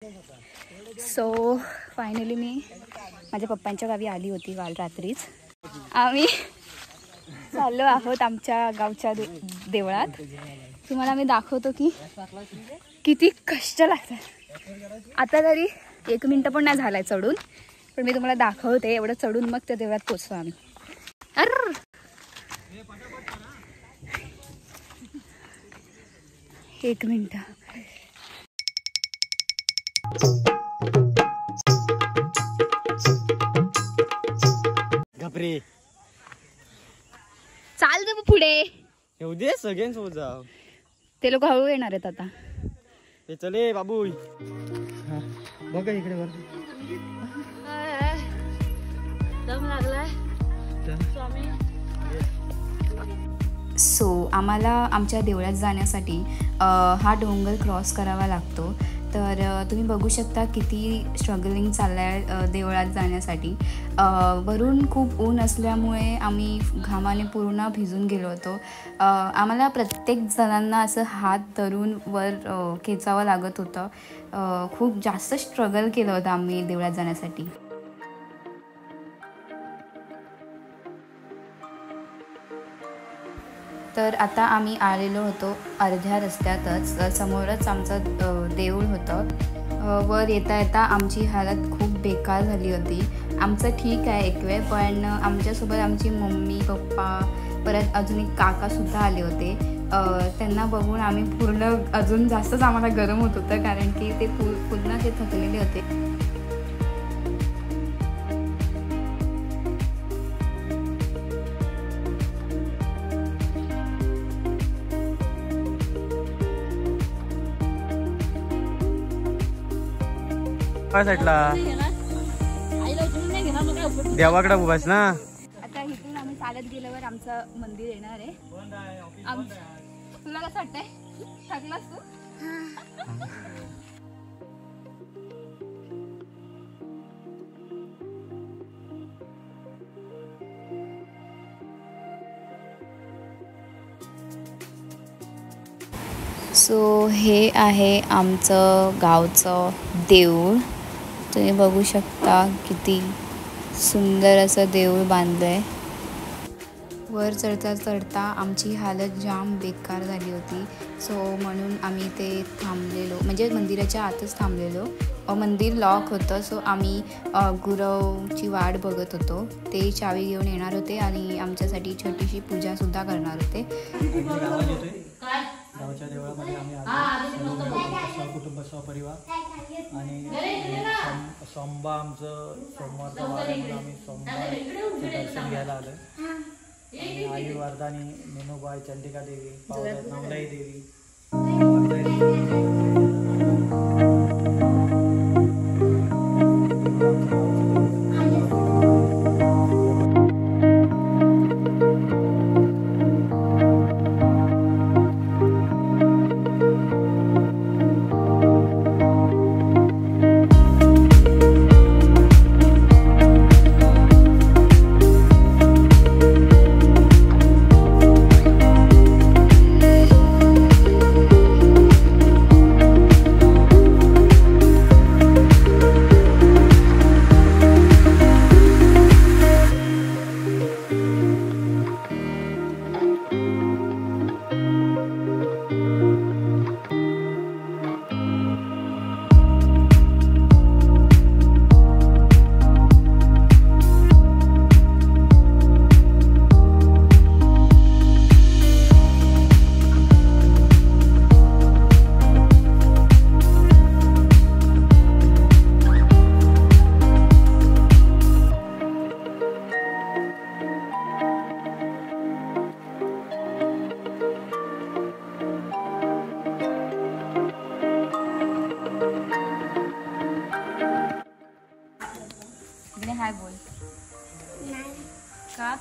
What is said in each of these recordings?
So finally मी माझ्या पप्पांच्या गावी आली होती काल रात्रीच. आम्ही चाललो आहोत आमच्या गावच्या देवळात. तुम्हाला मी दाखवतो की किती कष्ट लागतात. आता तरी 1 मिनिट पण नाही झालाय चढून, पण मी तुम्हाला दाखवते. एवढं चढून मग त्या देवळात पोचतो आम्ही. अर 1 मिनिट. घाबरे चाल दे पुढे. येऊ दे सगळ्यांसोबत जाऊ. ते लोक हळू येणार आहेत आता. ते चले बाबू. बघा इकडे वर दम लागलाय. सो आम्हाला आमच्या देवळात जाण्यासाठी हा डोंगर क्रॉस करावा लागतो. तर तुम्ही बघू शकता किती स्ट्रगलिंग चाललं आहे देवळात जाण्यासाठी. वरून खूप ऊन असल्यामुळे आम्ही घामाने पूर्ण भिजून गेलो होतो. आम्हाला प्रत्येक जणांना असं हात धरून वर खेचावं लागत होतं. खूप जास्त स्ट्रगल केलं होतं आम्ही देवळात जाण्यासाठी. तर आता आम्ही आलेलो होतो अर्ध्या रस्त्यातच. समोरच आमचं देऊळ होतं. वर येता येता आमची हालत खूप बेकार झाली होती. आमचं ठीक आहे एक वेळ, पण आमच्यासोबत आमची मम्मी पप्पा परत अजून एक काकासुद्धा आले होते. त्यांना बघून आम्ही पूर्ण अजून जास्तच आम्हाला गरम होत होतं, कारण की ते पुन्हा ते थकलेले होते. साईडला देवाकडे उभाच ना. आता इथून आम्ही चालत गेल्यावर आमचं मंदिर येणार आहे. तुला कसं वाटतंय? थकलास तू? सो हे आहे आमचं गावचं देऊळ. तुम्ही बघू शकता किती सुंदर असं देऊळ बांधलंय. वर चढता चढता आमची हालत जाम बेकार झाली होती. सो म्हणून आम्ही ते थांबलेलो, म्हणजे मंदिराच्या आतच थांबलेलो. मंदिर लॉक होतं. सो आम्ही गुरवची वाट बघत होतो. ते चावी घेऊन येणार होते आणि आमच्यासाठी छोटीशी पूजासुद्धा करणार होते. गावच्या देवळामध्ये आम्ही कुटुंब सहपरिवार आणि सोमवार आमचं सोमवारचा वार आहे म्हणून आम्ही सोमवारचं दर्शन घ्यायला आलो. आई वरदानी मेनूबाई चंडिका देवी नवलाई देवी हाय बोल. का?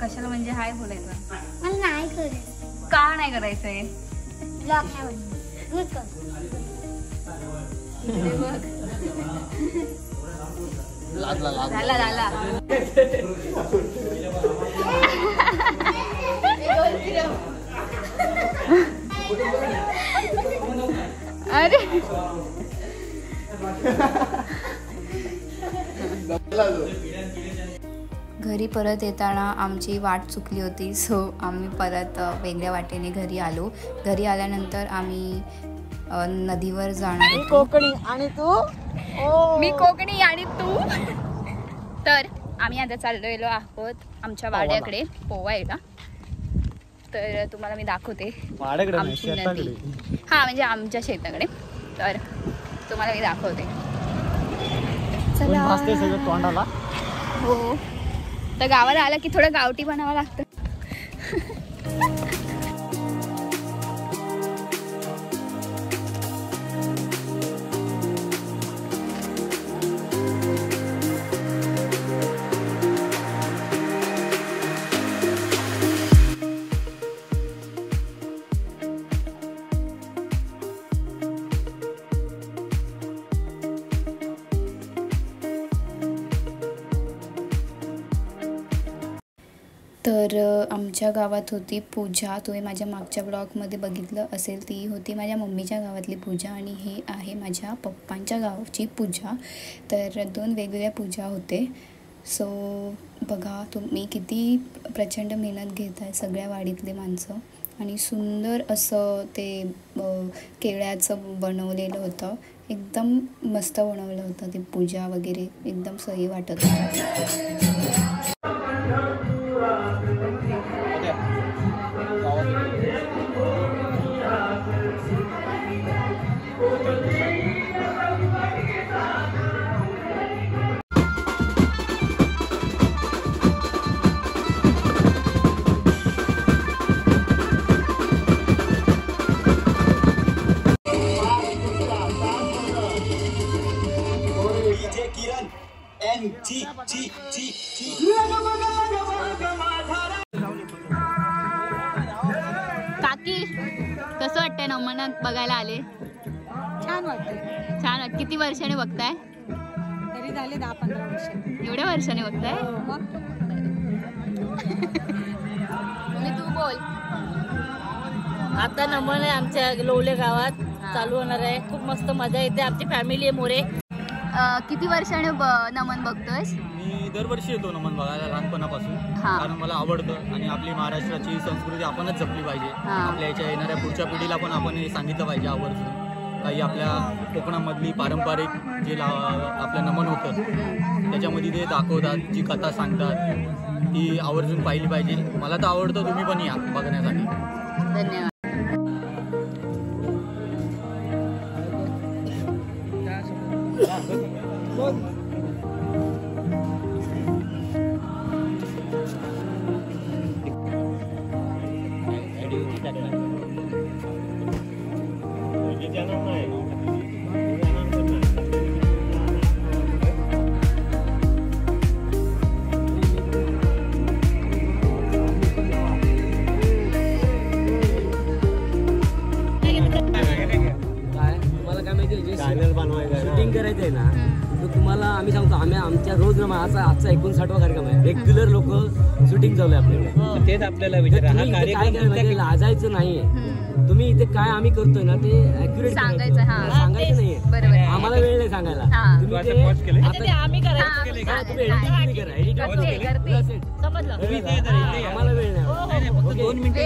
कशाला म्हणजे हाय बोलायचं? मला नाही करायचं. का नाही करायचंय? ब्लॉग नाही बनवायचं. झाला झाला. अरे घरी परत येताना आमची वाट चुकली होती, सो आम्ही परत वेगळ्या वाटेने घरी आलो. घरी आल्यानंतर आम्ही नदीवर जाणार होतो. कोकणी आणि तू मी कोकणी आणि तू. तर आम्ही आता चाललेलो आहोत आमच्या वाड्याकडे पोवायला. तर तुम्हाला मी दाखवते आमची नदी. हा म्हणजे आमच्या शेताकडे. तर तुम्हाला मी दाखवते. चला. सगळं तोंडाला. हो. तर गावाला आला की थोडं गावठी बनावं लागतं. तर आमच्या गावात होती पूजा. तुम्ही माझ्या मागच्या ब्लॉगमध्ये बघितलं असेल. ती होती माझ्या मम्मीच्या गावातली पूजा आणि हे आहे माझ्या पप्पांच्या गावची पूजा. तर 2 वेगवेगळ्या पूजा होते. सो बघा तुम्ही किती प्रचंड मेहनत घेत आहे सगळ्या वाडीतले माणसं. आणि सुंदर असं ते केळ्याचं बनवलेलं होतं. एकदम मस्त बनवलं होतं ते पूजा वगैरे. एकदम सही वाटत होतं. काकी कसं वाटतंय नमनात बघायला आले? छान वाटतं. छान वाटत. किती वर्षाने बघताय? तरी झाले 10-15 वर्ष. एवढ्या वर्षाने बघताय? मग तू बोल. आता नमन आहे आमच्या लोवले गावात चालू होणार आहे. खूप मस्त मजा येते. आमची फॅमिली आहे मोरे. किती वर्षाने नमन बघतोयस? मी दरवर्षी येतो नमन बघायला लहानपणापासून. कारण मला आवडतं आणि आपली महाराष्ट्राची संस्कृती आपणच जपली पाहिजे. आपल्या याच्या येणाऱ्या पुढच्या पिढीला पण आपण हे सांगितलं पाहिजे आवर्जून. काही आपल्या कोकणामधली पारंपरिक जे आपलं नमन होतं त्याच्यामध्ये ते दाखवतात, जी कथा सांगतात ती आवर्जून पाहिली पाहिजे. मला तर आवडतं. तुम्ही पण या बघण्यासाठी. धन्यवाद. शूटिंग करायचं आहे ना तर तुम्हाला आम्ही सांगतो. आम्ही आमच्या रोज आजचा 59वा कार्यक्रम आहे. रेग्युलर लोक शूटिंग चालू आहे आपल्याकडे. तेच आपल्याला लाजायचं नाहीये. तुम्ही इथे काय आम्ही करतोय ना ते ऍक्युरेट सांगायचं नाहीये. आम्हाला वेळ नाही सांगायला. तुम्ही आम्हाला वेळ नाही. 2 मिनिटं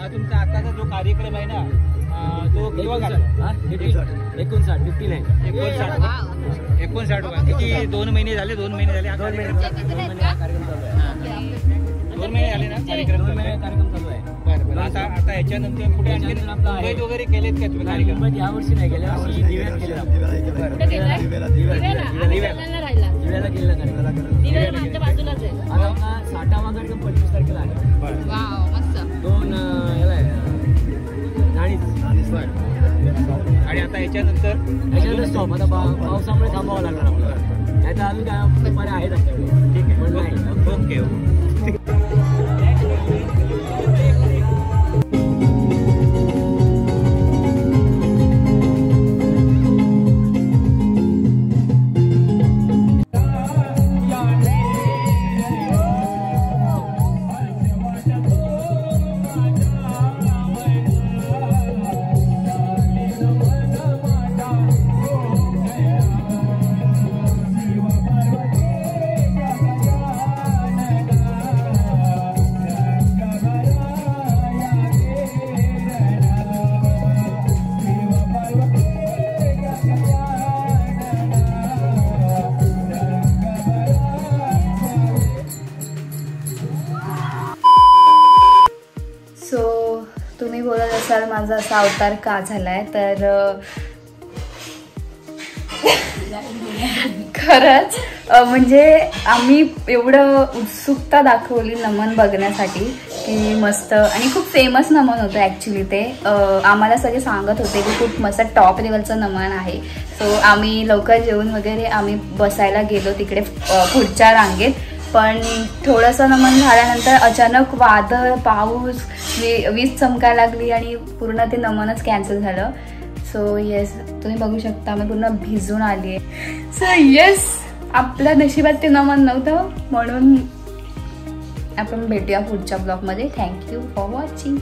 तुमचा आताचा जो कार्यक्रम आहे ना तो केव्हा झाला? 59 किती 2 महिने झाले? 2 महिने झाले. 2 महिने कार्यक्रम चालू आहे. 2 महिने झाले ना कार्यक्रम चालू आहे. बरं. आता याच्यानंतर पुढे आणखी मुंबईत वगैरे केलेत का तुम्ही कार्यक्रम? मुंबईत यावर्षी नाही, गेल्या वर्षी दिव्यात केले. दिव्याला केलेला कार्यक्रम. आता 60वा कार्यक्रम 25 तारखेला आहे. मस्त. 2 आणि आता याच्यानंतर स्टॉप. आता पावसामुळे थांबावं लागणार आपल्याला. नाही तर अजून काय पर्याय आहेत आपल्याकडे. ठीक आहे. पण नाही. ओके. माझा असा अवतार का झालाय तर खरंच म्हणजे आम्ही एवढं उत्सुकता दाखवली नमन बघण्यासाठी की मस्त, आणि खूप फेमस नमन होतं ॲक्च्युली ते. आम्हाला सगळे सांगत होते की खूप मस्त टॉप लेवलचं नमन आहे. सो आम्ही लवकर जेवून वगैरे आम्ही बसायला गेलो तिकडे पुढच्या रांगेत. पण थोडंसं नमन झाल्यानंतर अचानक वादळ, पाऊस, वीज चमकायला लागली आणि पूर्ण ते नमनच कॅन्सल झालं. सो येस, तुम्ही बघू शकता मी पूर्ण भिजून आली आहे. सो येस, आपल्या नशिबात ते नमन नव्हतं, म्हणून आपण भेटूया पुढच्या ब्लॉगमध्ये. Thank you for watching.